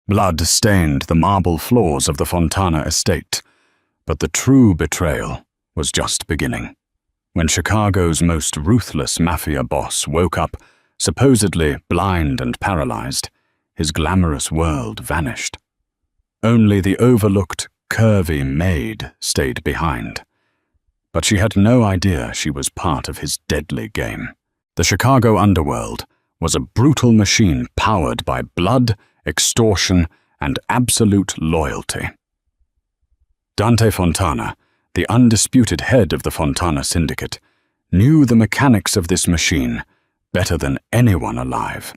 Blood stained the marble floors of the Fontana estate, but the true betrayal was just beginning. When Chicago's most ruthless mafia boss woke up, supposedly blind and paralyzed, his glamorous world vanished. Only the overlooked, curvy Maid stayed behind. But she had no idea she was part of his deadly game. The Chicago underworld was a brutal machine powered by blood, extortion, and absolute loyalty. Dante Fontana, the undisputed head of the Fontana Syndicate, knew the mechanics of this machine better than anyone alive.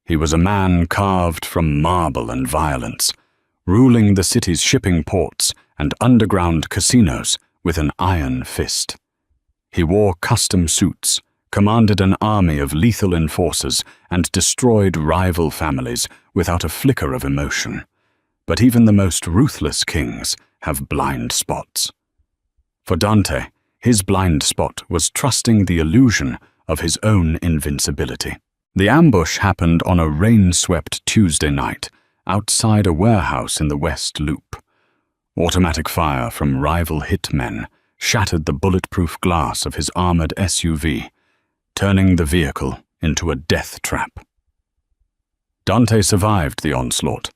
He was a man carved from marble and violence, ruling the city's shipping ports and underground casinos with an iron fist. He wore custom suits, commanded an army of lethal enforcers, and destroyed rival families without a flicker of emotion. But even the most ruthless kings have blind spots. For Dante, his blind spot was trusting the illusion of his own invincibility. The ambush happened on a rain-swept Tuesday night outside a warehouse in the West Loop. Automatic fire from rival hitmen shattered the bulletproof glass of his armored SUV, turning the vehicle into a death trap. Dante survived the onslaught,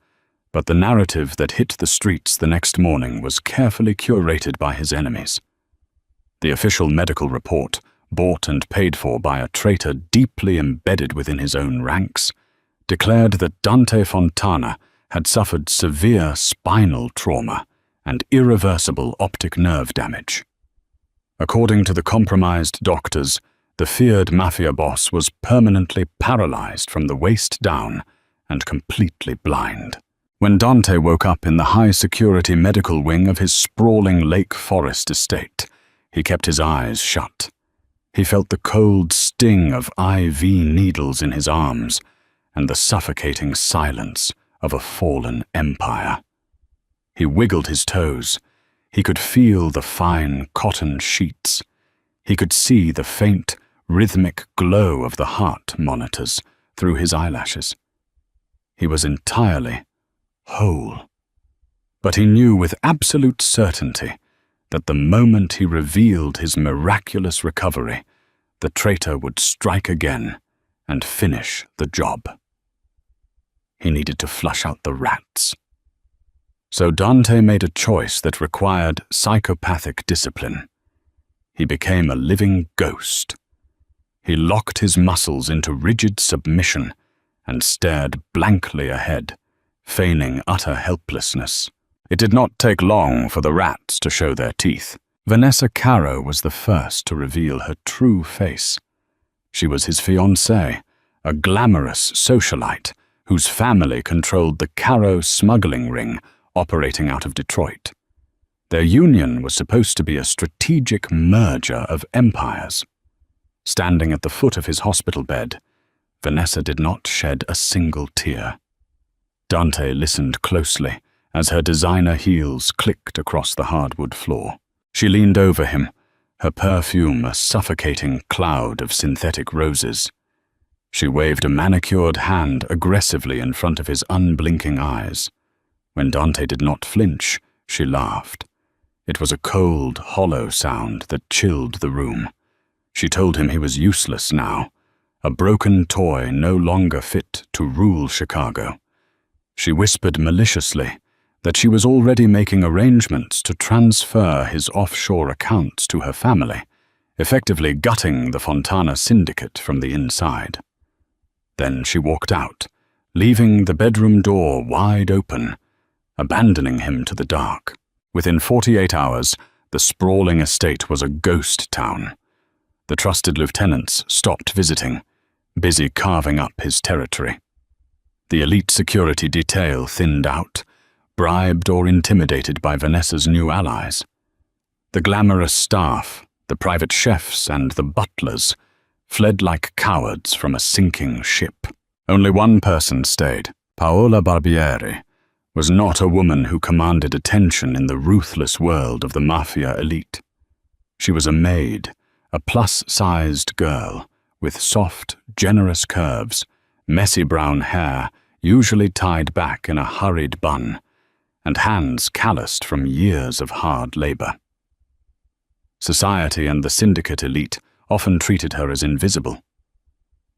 but the narrative that hit the streets the next morning was carefully curated by his enemies. The official medical report, bought and paid for by a traitor deeply embedded within his own ranks, declared that Dante Fontana had suffered severe spinal trauma and irreversible optic nerve damage. According to the compromised doctors, the feared mafia boss was permanently paralyzed from the waist down and completely blind. When Dante woke up in the high-security medical wing of his sprawling Lake Forest estate, he kept his eyes shut. He felt the cold sting of IV needles in his arms and the suffocating silence of a fallen empire. He wiggled his toes. He could feel the fine cotton sheets. He could see the faint, rhythmic glow of the heart monitors through his eyelashes. He was entirely whole. But he knew with absolute certainty that the moment he revealed his miraculous recovery, the traitor would strike again and finish the job. He needed to flush out the rats. So Dante made a choice that required psychopathic discipline. He became a living ghost. He locked his muscles into rigid submission and stared blankly ahead, feigning utter helplessness. It did not take long for the rats to show their teeth. Vanessa Caro was the first to reveal her true face. She was his fiancée, a glamorous socialite whose family controlled the Caro smuggling ring operating out of Detroit. Their union was supposed to be a strategic merger of empires. Standing at the foot of his hospital bed, Vanessa did not shed a single tear. Dante listened closely as her designer heels clicked across the hardwood floor. She leaned over him, her perfume a suffocating cloud of synthetic roses. She waved a manicured hand aggressively in front of his unblinking eyes. When Dante did not flinch, she laughed. It was a cold, hollow sound that chilled the room. She told him he was useless now, a broken toy no longer fit to rule Chicago. She whispered maliciously that she was already making arrangements to transfer his offshore accounts to her family, effectively gutting the Fontana Syndicate from the inside. Then she walked out, leaving the bedroom door wide open, abandoning him to the dark. Within 48 hours, the sprawling estate was a ghost town. The trusted lieutenants stopped visiting, busy carving up his territory. The elite security detail thinned out, bribed or intimidated by Vanessa's new allies. The glamorous staff, the private chefs and the butlers, fled like cowards from a sinking ship. Only one person stayed. Paola Barbieri was not a woman who commanded attention in the ruthless world of the mafia elite. She was a maid, a plus-sized girl with soft, generous curves, messy brown hair, usually tied back in a hurried bun, and hands calloused from years of hard labor. Society and the syndicate elite often treated her as invisible.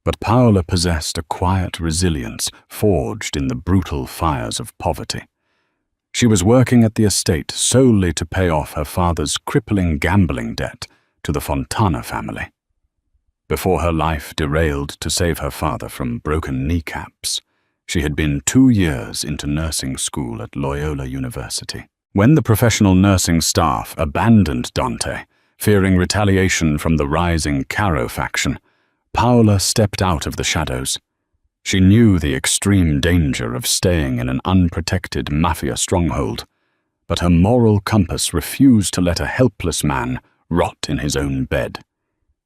But Paola possessed a quiet resilience forged in the brutal fires of poverty. She was working at the estate solely to pay off her father's crippling gambling debt to the Fontana family. Before her life derailed to save her father from broken kneecaps, she had been 2 years into nursing school at Loyola University. When the professional nursing staff abandoned Dante, fearing retaliation from the rising Caro faction, Paola stepped out of the shadows. She knew the extreme danger of staying in an unprotected mafia stronghold, but her moral compass refused to let a helpless man rot in his own bed,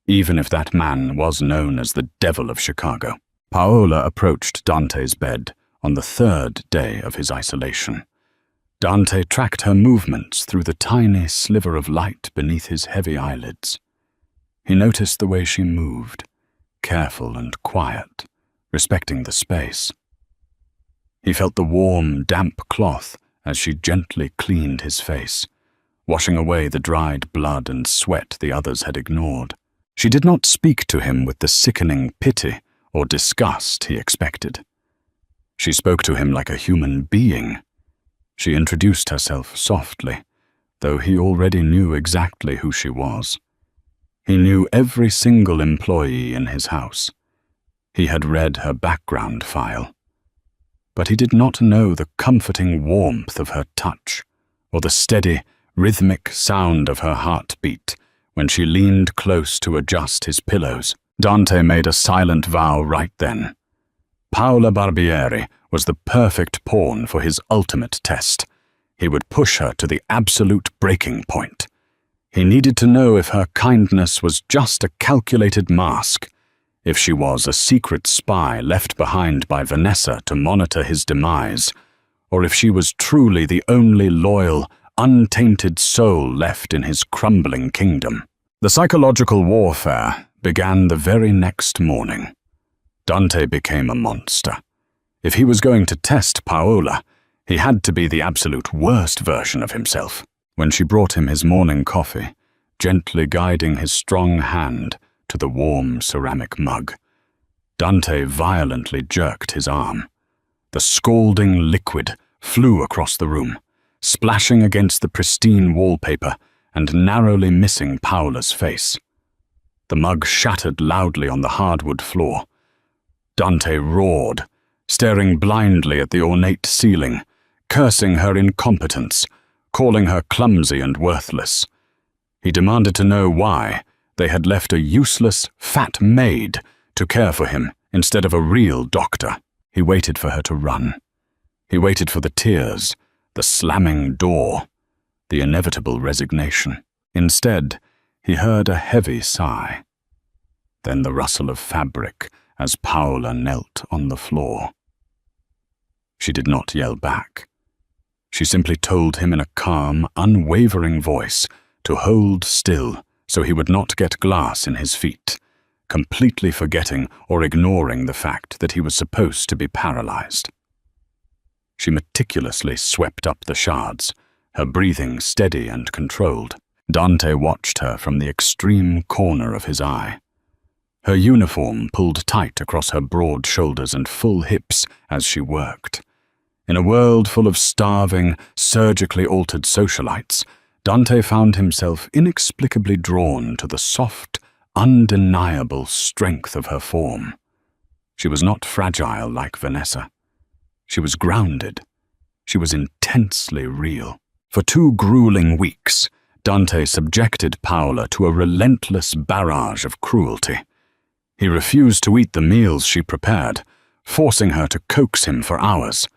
even if that man was known as the Devil of Chicago. Paola approached Dante's bed on the 3rd day of his isolation. Dante tracked her movements through the tiny sliver of light beneath his heavy eyelids. He noticed the way she moved, careful and quiet, respecting the space. He felt the warm, damp cloth as she gently cleaned his face, washing away the dried blood and sweat the others had ignored. She did not speak to him with the sickening pity or disgust he expected. She spoke to him like a human being. She introduced herself softly, though he already knew exactly who she was. He knew every single employee in his house. He had read her background file. But he did not know the comforting warmth of her touch, or the steady, rhythmic sound of her heartbeat when she leaned close to adjust his pillows. Dante made a silent vow right then. Paola Barbieri was the perfect pawn for his ultimate test. He would push her to the absolute breaking point. He needed to know if her kindness was just a calculated mask, if she was a secret spy left behind by Vanessa to monitor his demise, or if she was truly the only loyal, untainted soul left in his crumbling kingdom. The psychological warfare began the very next morning. Dante became a monster. If he was going to test Paola, he had to be the absolute worst version of himself. When she brought him his morning coffee, gently guiding his strong hand to the warm ceramic mug, Dante violently jerked his arm. The scalding liquid flew across the room, splashing against the pristine wallpaper and narrowly missing Paola's face. The mug shattered loudly on the hardwood floor. Dante roared, staring blindly at the ornate ceiling, cursing her incompetence, calling her clumsy and worthless. He demanded to know why they had left a useless, fat maid to care for him instead of a real doctor. He waited for her to run. He waited for the tears, the slamming door, the inevitable resignation. Instead, he heard a heavy sigh, then the rustle of fabric as Paola knelt on the floor. She did not yell back. She simply told him in a calm, unwavering voice to hold still so he would not get glass in his feet, completely forgetting or ignoring the fact that he was supposed to be paralyzed. She meticulously swept up the shards, her breathing steady and controlled. Dante watched her from the extreme corner of his eye. Her uniform pulled tight across her broad shoulders and full hips as she worked. In a world full of starving, surgically altered socialites, Dante found himself inexplicably drawn to the soft, undeniable strength of her form. She was not fragile like Vanessa. She was grounded. She was intensely real. For 2 grueling weeks, Dante subjected Paola to a relentless barrage of cruelty. He refused to eat the meals she prepared, forcing her to coax him for hours.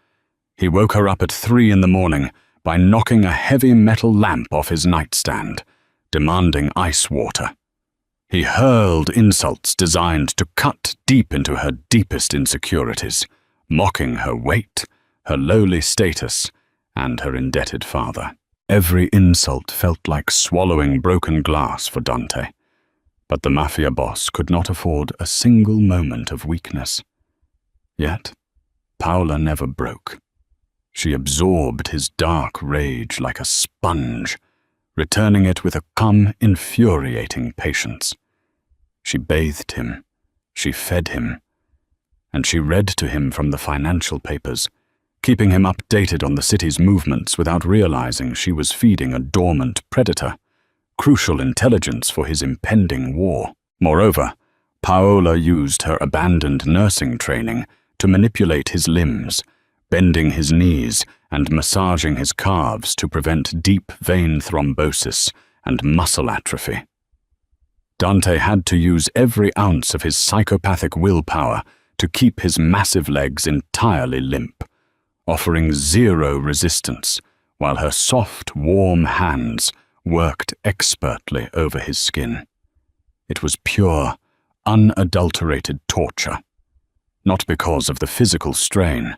He woke her up at 3 in the morning by knocking a heavy metal lamp off his nightstand, demanding ice water. He hurled insults designed to cut deep into her deepest insecurities, mocking her weight, her lowly status, and her indebted father. Every insult felt like swallowing broken glass for Dante, but the Mafia boss could not afford a single moment of weakness. Yet, Paola never broke. She absorbed his dark rage like a sponge, returning it with a calm, infuriating patience. She bathed him, she fed him, and she read to him from the financial papers, keeping him updated on the city's movements without realizing she was feeding a dormant predator, crucial intelligence for his impending war. Moreover, Paola used her abandoned nursing training to manipulate his limbs, bending his knees and massaging his calves to prevent deep vein thrombosis and muscle atrophy. Dante had to use every ounce of his psychopathic willpower to keep his massive legs entirely limp, offering zero resistance while her soft, warm hands worked expertly over his skin. It was pure, unadulterated torture, not because of the physical strain,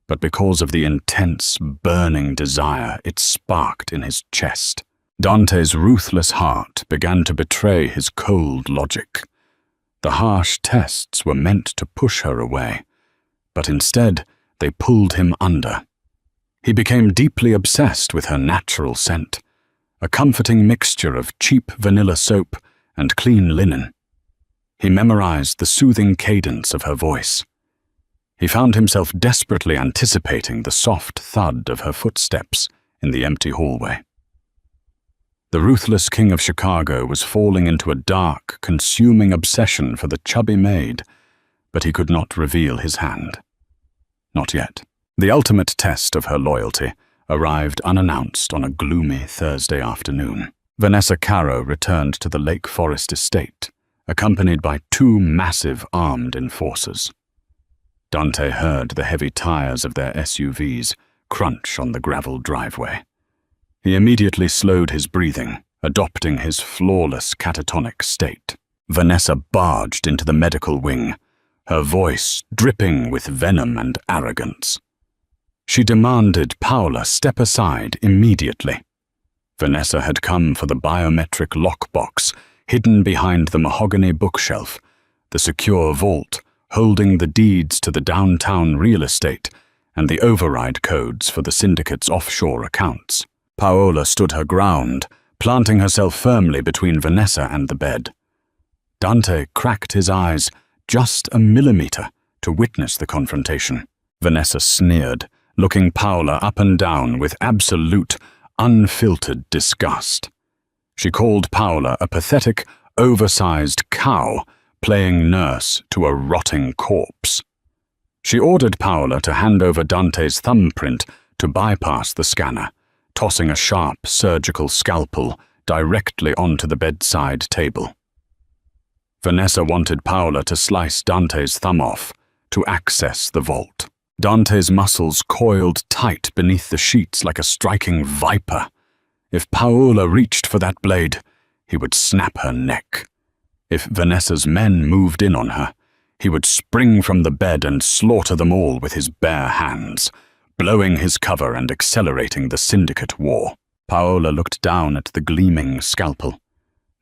but because of the intense, burning desire it sparked in his chest. Dante's ruthless heart began to betray his cold logic. The harsh tests were meant to push her away, but instead they pulled him under. He became deeply obsessed with her natural scent, a comforting mixture of cheap vanilla soap and clean linen. He memorized the soothing cadence of her voice. He found himself desperately anticipating the soft thud of her footsteps in the empty hallway. The ruthless king of Chicago was falling into a dark, consuming obsession for the chubby maid, but he could not reveal his hand. Not yet. The ultimate test of her loyalty arrived unannounced on a gloomy Thursday afternoon. Vanessa Caro returned to the Lake Forest estate, accompanied by 2 massive armed enforcers. Dante heard the heavy tires of their SUVs crunch on the gravel driveway. He immediately slowed his breathing, adopting his flawless catatonic state. Vanessa barged into the medical wing, her voice dripping with venom and arrogance. She demanded Paola step aside immediately. Vanessa had come for the biometric lockbox hidden behind the mahogany bookshelf, the secure vault holding the deeds to the downtown real estate and the override codes for the syndicate's offshore accounts. Paola stood her ground, planting herself firmly between Vanessa and the bed. Dante cracked his eyes just a millimeter to witness the confrontation. Vanessa sneered, looking Paola up and down with absolute, unfiltered disgust. She called Paola a pathetic, oversized cow playing nurse to a rotting corpse. She ordered Paola to hand over Dante's thumbprint to bypass the scanner, tossing a sharp surgical scalpel directly onto the bedside table. Vanessa wanted Paola to slice Dante's thumb off to access the vault. Dante's muscles coiled tight beneath the sheets like a striking viper. If Paola reached for that blade, he would snap her neck. If Vanessa's men moved in on her, he would spring from the bed and slaughter them all with his bare hands, blowing his cover and accelerating the syndicate war. Paola looked down at the gleaming scalpel.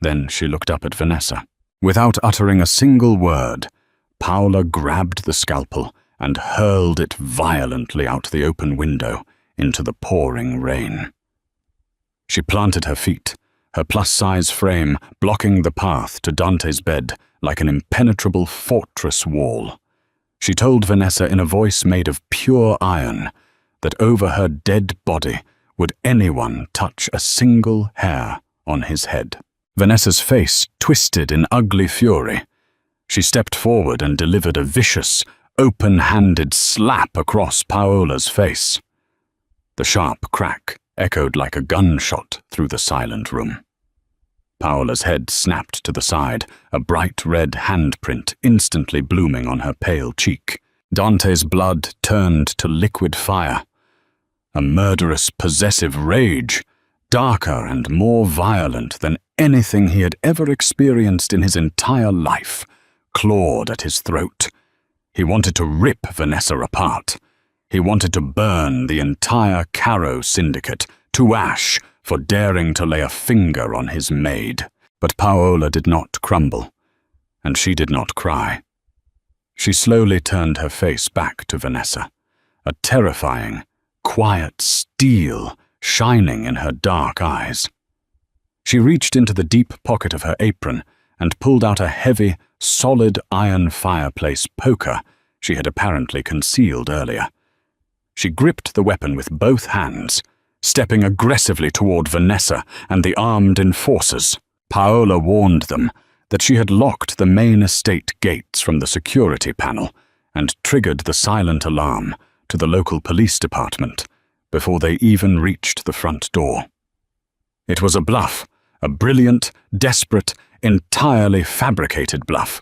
Then she looked up at Vanessa. Without uttering a single word, Paola grabbed the scalpel and hurled it violently out the open window into the pouring rain. She planted her feet, her plus-size frame blocking the path to Dante's bed like an impenetrable fortress wall. She told Vanessa in a voice made of pure iron that over her dead body would anyone touch a single hair on his head. Vanessa's face twisted in ugly fury. She stepped forward and delivered a vicious, open-handed slap across Paola's face. The sharp crack echoed like a gunshot through the silent room. Paola's head snapped to the side, a bright red handprint instantly blooming on her pale cheek. Dante's blood turned to liquid fire. A murderous, possessive rage, darker and more violent than anything he had ever experienced in his entire life, clawed at his throat. He wanted to rip Vanessa apart. He wanted to burn the entire Caro syndicate to ash for daring to lay a finger on his maid. But Paola did not crumble, and she did not cry. She slowly turned her face back to Vanessa, a terrifying, quiet steel shining in her dark eyes. She reached into the deep pocket of her apron and pulled out a heavy, solid iron fireplace poker she had apparently concealed earlier. She gripped the weapon with both hands, stepping aggressively toward Vanessa and the armed enforcers. Paola warned them that she had locked the main estate gates from the security panel and triggered the silent alarm to the local police department before they even reached the front door. It was a bluff, a brilliant, desperate, entirely fabricated bluff,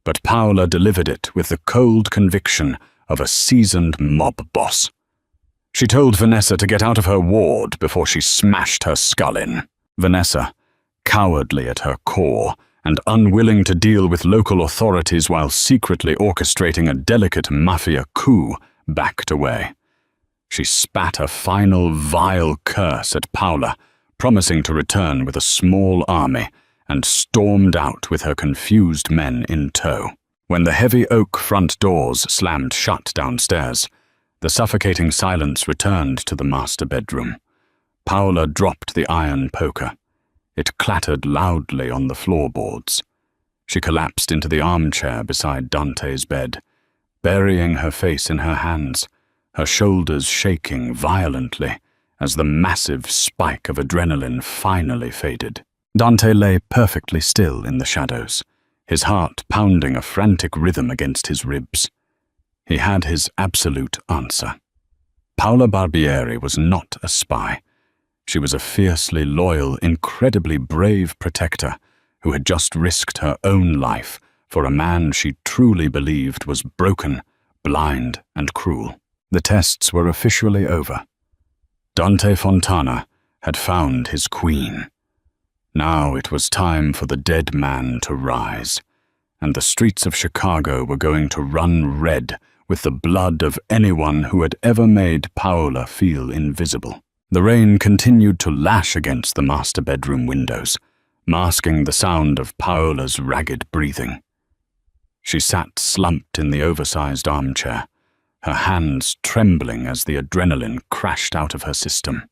but Paola delivered it with the cold conviction of a seasoned mob boss. She told Vanessa to get out of her ward before she smashed her skull in. Vanessa, cowardly at her core and unwilling to deal with local authorities while secretly orchestrating a delicate mafia coup, backed away. She spat a final vile curse at Paola, promising to return with a small army, and stormed out with her confused men in tow. When the heavy oak front doors slammed shut downstairs, the suffocating silence returned to the master bedroom. Paola dropped the iron poker. It clattered loudly on the floorboards. She collapsed into the armchair beside Dante's bed, burying her face in her hands, her shoulders shaking violently as the massive spike of adrenaline finally faded. Dante lay perfectly still in the shadows, his heart pounding a frantic rhythm against his ribs. He had his absolute answer. Paola Barbieri was not a spy. She was a fiercely loyal, incredibly brave protector who had just risked her own life for a man she truly believed was broken, blind, and cruel. The tests were officially over. Dante Fontana had found his queen. Now it was time for the dead man to rise, and the streets of Chicago were going to run red with the blood of anyone who had ever made Paola feel invisible. The rain continued to lash against the master bedroom windows, masking the sound of Paola's ragged breathing. She sat slumped in the oversized armchair, her hands trembling as the adrenaline crashed out of her system.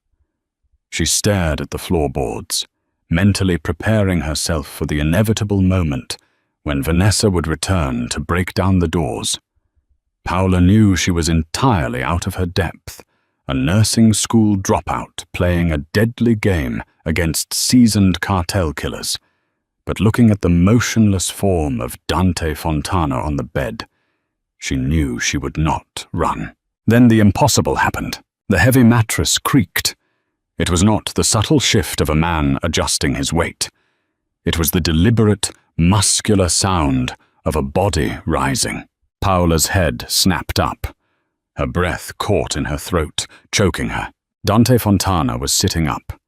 She stared at the floorboards, mentally preparing herself for the inevitable moment when Vanessa would return to break down the doors. Paola knew she was entirely out of her depth, a nursing school dropout playing a deadly game against seasoned cartel killers. But looking at the motionless form of Dante Fontana on the bed, she knew she would not run. Then the impossible happened. The heavy mattress creaked. It was not the subtle shift of a man adjusting his weight. It was the deliberate, muscular sound of a body rising. Paola's head snapped up. Her breath caught in her throat, choking her. Dante Fontana was sitting up,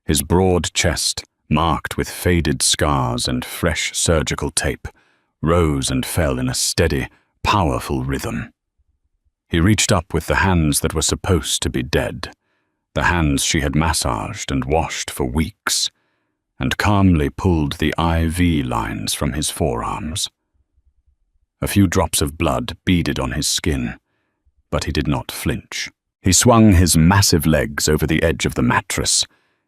his broad chest, marked with faded scars and fresh surgical tape, rose and fell in a steady, powerful rhythm. He reached up with the hands that were supposed to be dead, the hands she had massaged and washed for weeks, and calmly pulled the IV lines from his forearms. A few drops of blood beaded on his skin, but he did not flinch. He swung his massive legs over the edge of the mattress,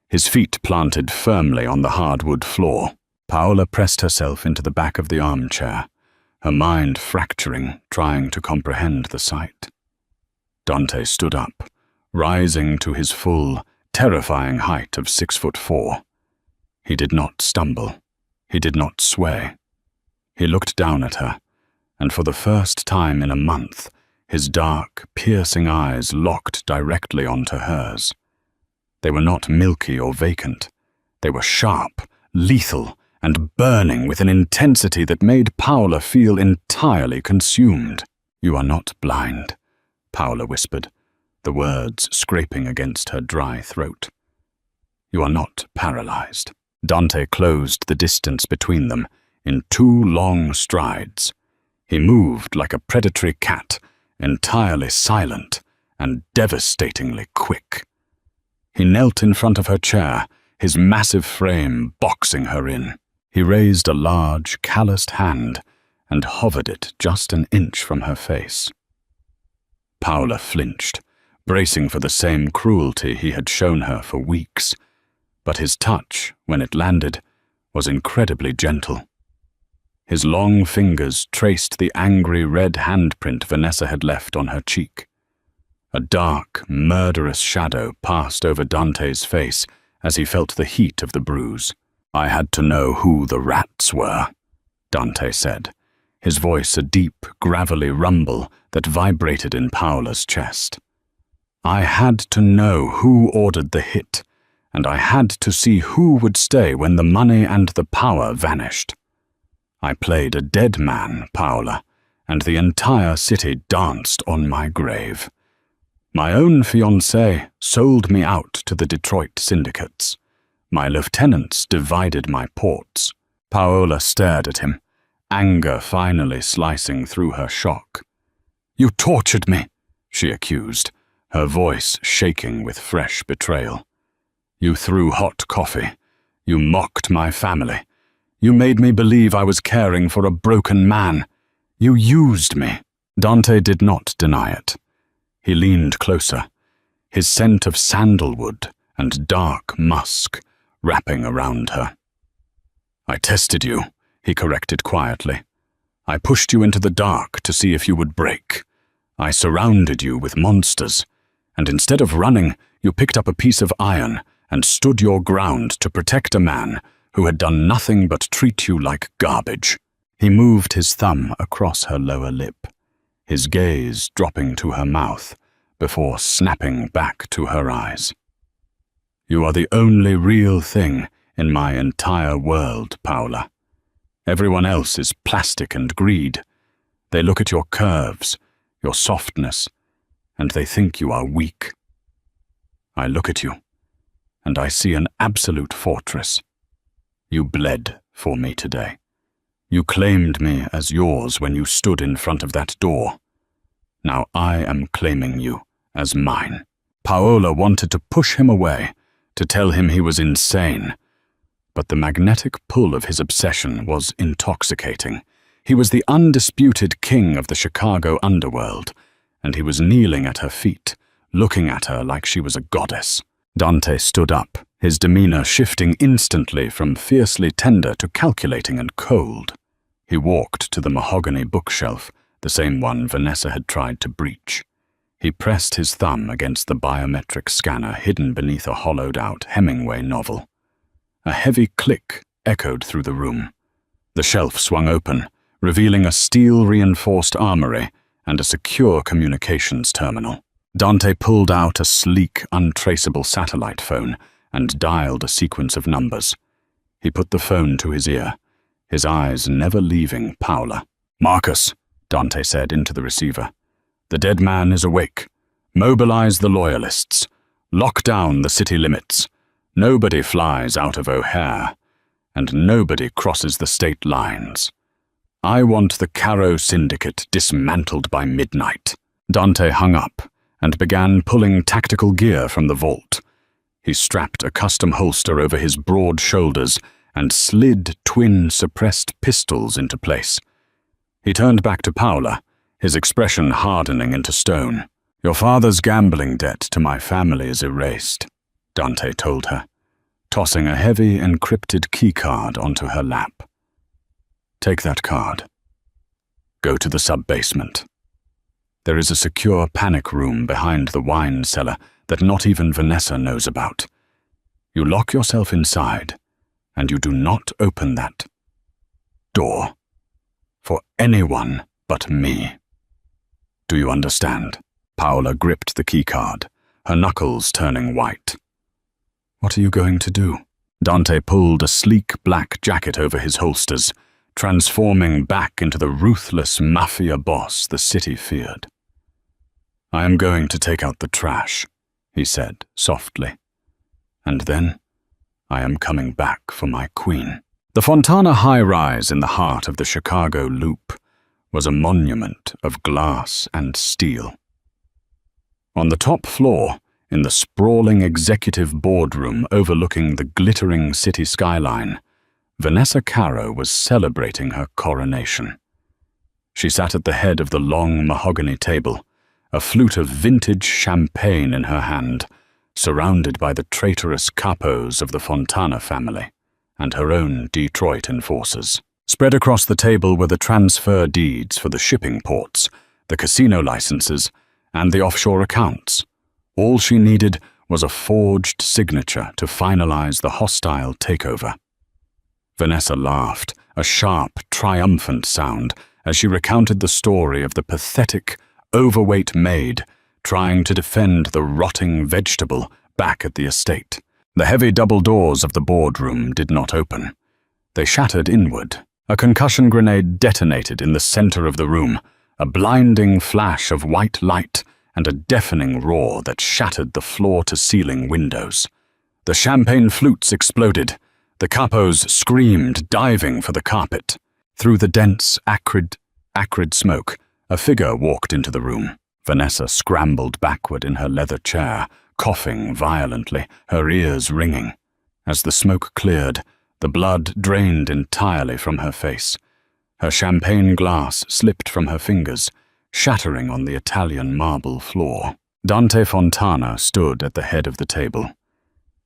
his feet planted firmly on the hardwood floor. Paola pressed herself into the back of the armchair, her mind fracturing, trying to comprehend the sight. Dante stood up, rising to his full, terrifying height of 6'4". He did not stumble. He did not sway. He looked down at her, and for the first time in a month, his dark, piercing eyes locked directly onto hers. They were not milky or vacant. They were sharp, lethal, and burning with an intensity that made Paola feel entirely consumed. "You are not blind," Paola whispered, the words scraping against her dry throat. "You are not paralyzed." Dante closed the distance between them in 2 long strides. He moved like a predatory cat, entirely silent and devastatingly quick. He knelt in front of her chair, his massive frame boxing her in. He raised a large, calloused hand and hovered it just an inch from her face. Paola flinched, bracing for the same cruelty he had shown her for weeks. But his touch, when it landed, was incredibly gentle. His long fingers traced the angry red handprint Vanessa had left on her cheek. A dark, murderous shadow passed over Dante's face as he felt the heat of the bruise. "I had to know who the rats were," Dante said, his voice a deep, gravelly rumble that vibrated in Paola's chest. "I had to know who ordered the hit, and I had to see who would stay when the money and the power vanished. I played a dead man, Paola, and the entire city danced on my grave. My own fiancé sold me out to the Detroit syndicates. My lieutenants divided my ports." Paola stared at him, anger finally slicing through her shock. "You tortured me," she accused, her voice shaking with fresh betrayal. "You threw hot coffee. You mocked my family. You made me believe I was caring for a broken man. You used me." Dante did not deny it. He leaned closer, his scent of sandalwood and dark musk wrapping around her. "I tested you," he corrected quietly. "I pushed you into the dark to see if you would break. I surrounded you with monsters, and instead of running, you picked up a piece of iron and stood your ground to protect a man who had done nothing but treat you like garbage." He moved his thumb across her lower lip, his gaze dropping to her mouth before snapping back to her eyes. "You are the only real thing in my entire world, Paola. Everyone else is plastic and greed. They look at your curves, your softness, and they think you are weak. I look at you, and I see an absolute fortress. You bled for me today. You claimed me as yours when you stood in front of that door. Now I am claiming you as mine." Paola wanted to push him away, to tell him he was insane. But the magnetic pull of his obsession was intoxicating. He was the undisputed king of the Chicago underworld, and he was kneeling at her feet, looking at her like she was a goddess. Dante stood up, his demeanor shifting instantly from fiercely tender to calculating and cold. He walked to the mahogany bookshelf, the same one Vanessa had tried to breach. He pressed his thumb against the biometric scanner hidden beneath a hollowed-out Hemingway novel. A heavy click echoed through the room. The shelf swung open, revealing a steel-reinforced armory and a secure communications terminal. Dante pulled out a sleek, untraceable satellite phone and dialed a sequence of numbers. He put the phone to his ear, his eyes never leaving Paola. "Marcus," Dante said into the receiver. "The dead man is awake. Mobilize the loyalists. Lock down the city limits. Nobody flies out of O'Hare, and nobody crosses the state lines. I want the Caro Syndicate dismantled by midnight." Dante hung up and began pulling tactical gear from the vault. He strapped a custom holster over his broad shoulders and slid twin suppressed pistols into place. He turned back to Paola, his expression hardening into stone. "Your father's gambling debt to my family is erased," Dante told her, tossing a heavy encrypted keycard onto her lap. "Take that card. Go to the sub-basement. There is a secure panic room behind the wine cellar that not even Vanessa knows about. You lock yourself inside, and you do not open that door for anyone but me. Do you understand?" Paola gripped the keycard, her knuckles turning white. "What are you going to do?" Dante pulled a sleek black jacket over his holsters, transforming back into the ruthless Mafia Boss the city feared. "I am going to take out the trash," he said softly. "And then I am coming back for my queen." The Fontana high-rise in the heart of the Chicago Loop was a monument of glass and steel. On the top floor, in the sprawling executive boardroom overlooking the glittering city skyline, Vanessa Caro was celebrating her coronation. She sat at the head of the long mahogany table, a flute of vintage champagne in her hand, surrounded by the traitorous capos of the Fontana family and her own Detroit enforcers. Spread across the table were the transfer deeds for the shipping ports, the casino licenses, and the offshore accounts. All she needed was a forged signature to finalize the hostile takeover. Vanessa laughed, a sharp, triumphant sound, as she recounted the story of the pathetic, overweight maid trying to defend the rotting vegetable back at the estate. The heavy double doors of the boardroom did not open. They shattered inward. A concussion grenade detonated in the center of the room, a blinding flash of white light and a deafening roar that shattered the floor-to-ceiling windows. The champagne flutes exploded. The capos screamed, diving for the carpet. Through the dense, acrid smoke, a figure walked into the room. Vanessa scrambled backward in her leather chair, coughing violently, her ears ringing. As the smoke cleared, the blood drained entirely from her face. Her champagne glass slipped from her fingers, shattering on the Italian marble floor. Dante Fontana stood at the head of the table.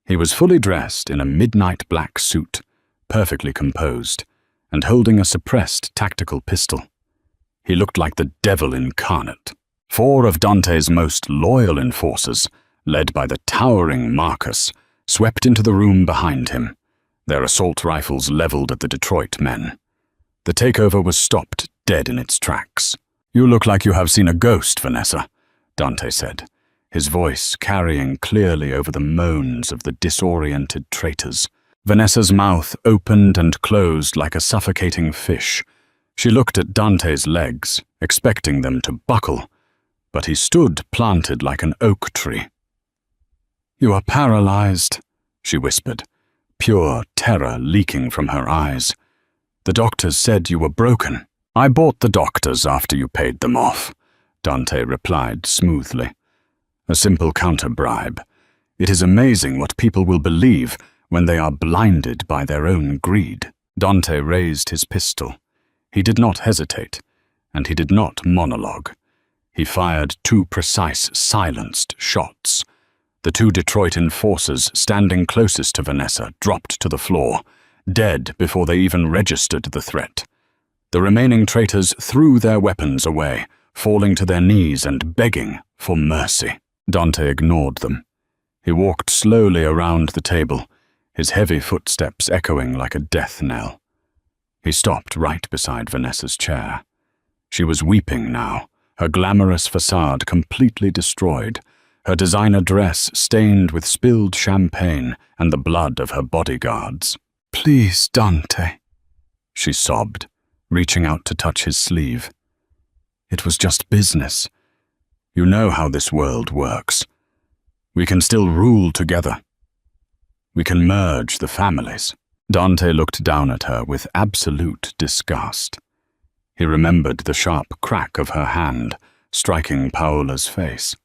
He was fully dressed in a midnight black suit, perfectly composed, and holding a suppressed tactical pistol. He looked like the devil incarnate. 4 of Dante's most loyal enforcers, led by the towering Marcus, swept into the room behind him, their assault rifles leveled at the Detroit men. The takeover was stopped dead in its tracks. "You look like you have seen a ghost, Vanessa," Dante said, his voice carrying clearly over the moans of the disoriented traitors. Vanessa's mouth opened and closed like a suffocating fish. She looked at Dante's legs, expecting them to buckle, but he stood planted like an oak tree. "You are paralyzed," she whispered, pure terror leaking from her eyes. "The doctors said you were broken." "I bought the doctors after you paid them off," Dante replied smoothly. "A simple counter-bribe. It is amazing what people will believe when they are blinded by their own greed." Dante raised his pistol. He did not hesitate, and he did not monologue. He fired 2 precise, silenced shots. The 2 Detroit enforcers standing closest to Vanessa dropped to the floor, dead before they even registered the threat. The remaining traitors threw their weapons away, falling to their knees and begging for mercy. Dante ignored them. He walked slowly around the table, his heavy footsteps echoing like a death knell. He stopped right beside Vanessa's chair. She was weeping now, her glamorous facade completely destroyed, her designer dress stained with spilled champagne and the blood of her bodyguards. "Please, Dante," she sobbed, reaching out to touch his sleeve. "It was just business. You know how this world works. We can still rule together. We can merge the families." Dante looked down at her with absolute disgust. He remembered the sharp crack of her hand striking Paola's face.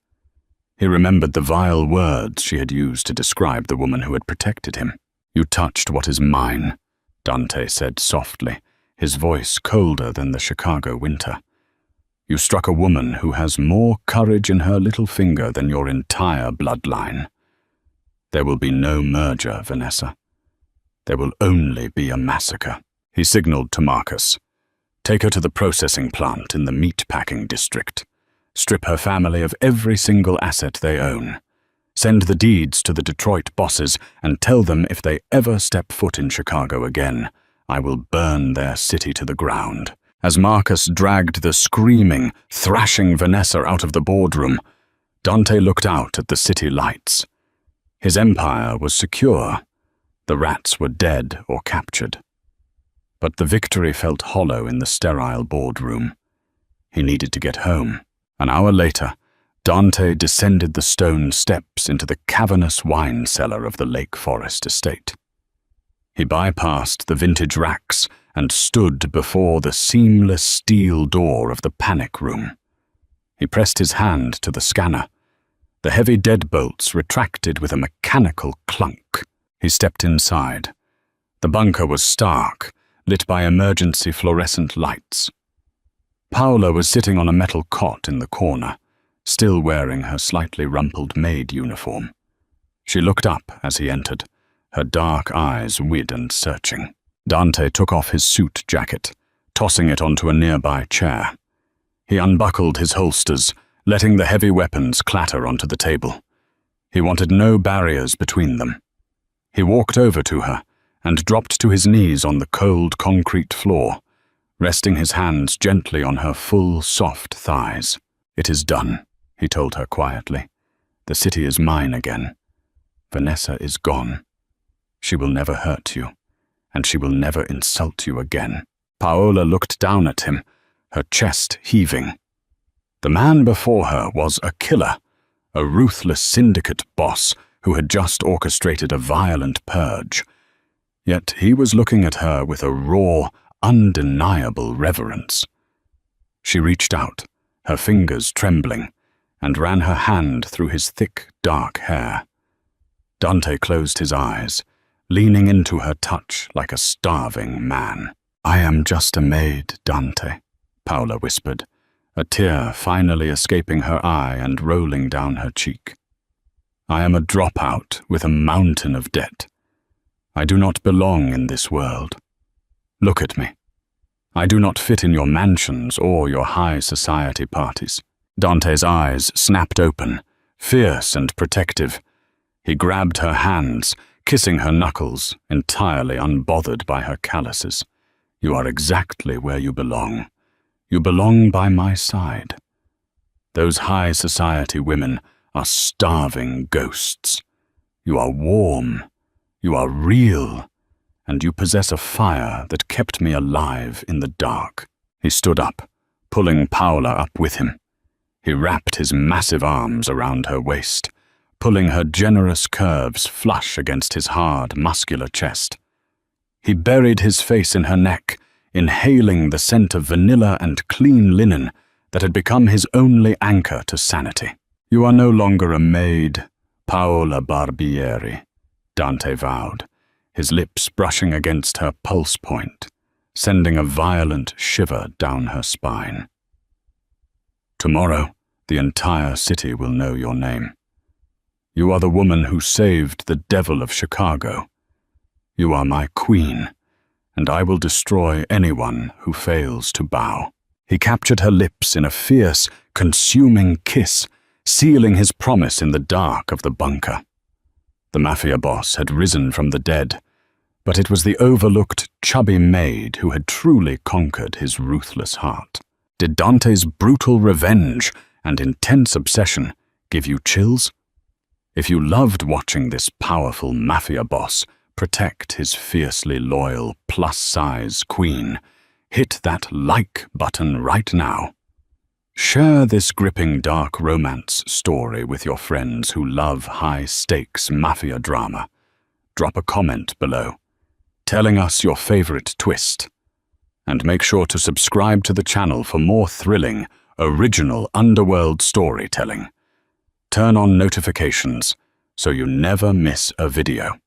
He remembered the vile words she had used to describe the woman who had protected him. "You touched what is mine," Dante said softly, his voice colder than the Chicago winter. "You struck a woman who has more courage in her little finger than your entire bloodline. There will be no merger, Vanessa. There will only be a massacre." He signaled to Marcus. "Take her to the processing plant in the meat-packing district. Strip her family of every single asset they own. Send the deeds to the Detroit bosses and tell them if they ever step foot in Chicago again, I will burn their city to the ground." As Marcus dragged the screaming, thrashing Vanessa out of the boardroom, Dante looked out at the city lights. His empire was secure. The rats were dead or captured. But the victory felt hollow in the sterile boardroom. He needed to get home. An hour later, Dante descended the stone steps into the cavernous wine cellar of the Lake Forest estate. He bypassed the vintage racks and stood before the seamless steel door of the panic room. He pressed his hand to the scanner. The heavy deadbolts retracted with a mechanical clunk. He stepped inside. The bunker was stark, lit by emergency fluorescent lights. Paola was sitting on a metal cot in the corner, still wearing her slightly rumpled maid uniform. She looked up as he entered, her dark eyes wide and searching. Dante took off his suit jacket, tossing it onto a nearby chair. He unbuckled his holsters, letting the heavy weapons clatter onto the table. He wanted no barriers between them. He walked over to her and dropped to his knees on the cold concrete floor, resting his hands gently on her full, soft thighs. "It is done," he told her quietly. "The city is mine again. Vanessa is gone. She will never hurt you, and she will never insult you again." Paola looked down at him, her chest heaving. The man before her was a killer, a ruthless syndicate boss who had just orchestrated a violent purge. Yet he was looking at her with a raw, undeniable reverence. She reached out, her fingers trembling, and ran her hand through his thick, dark hair. Dante closed his eyes, leaning into her touch like a starving man. "I am just a maid, Dante," Paola whispered, a tear finally escaping her eye and rolling down her cheek. "I am a dropout with a mountain of debt. I do not belong in this world. Look at me. I do not fit in your mansions or your high society parties." Dante's eyes snapped open, fierce and protective. He grabbed her hands, kissing her knuckles, entirely unbothered by her calluses. "You are exactly where you belong. You belong by my side. Those high society women are starving ghosts. You are warm, you are real, and you possess a fire that kept me alive in the dark." He stood up, pulling Paola up with him. He wrapped his massive arms around her waist, pulling her generous curves flush against his hard, muscular chest. He buried his face in her neck, inhaling the scent of vanilla and clean linen that had become his only anchor to sanity. "You are no longer a maid, Paola Barbieri," Dante vowed, his lips brushing against her pulse point, sending a violent shiver down her spine. "Tomorrow, the entire city will know your name. You are the woman who saved the devil of Chicago. You are my queen, and I will destroy anyone who fails to bow." He captured her lips in a fierce, consuming kiss, sealing his promise in the dark of the bunker. The Mafia Boss had risen from the dead, but it was the overlooked, chubby Maid who had truly conquered his ruthless heart. Did Dante's brutal revenge and intense obsession give you chills? If you loved watching this powerful Mafia Boss protect his fiercely loyal, plus-size queen, hit that like button right now. Share this gripping dark romance story with your friends who love high-stakes mafia drama. Drop a comment below, telling us your favorite twist. And make sure to subscribe to the channel for more thrilling, original underworld storytelling. Turn on notifications so you never miss a video.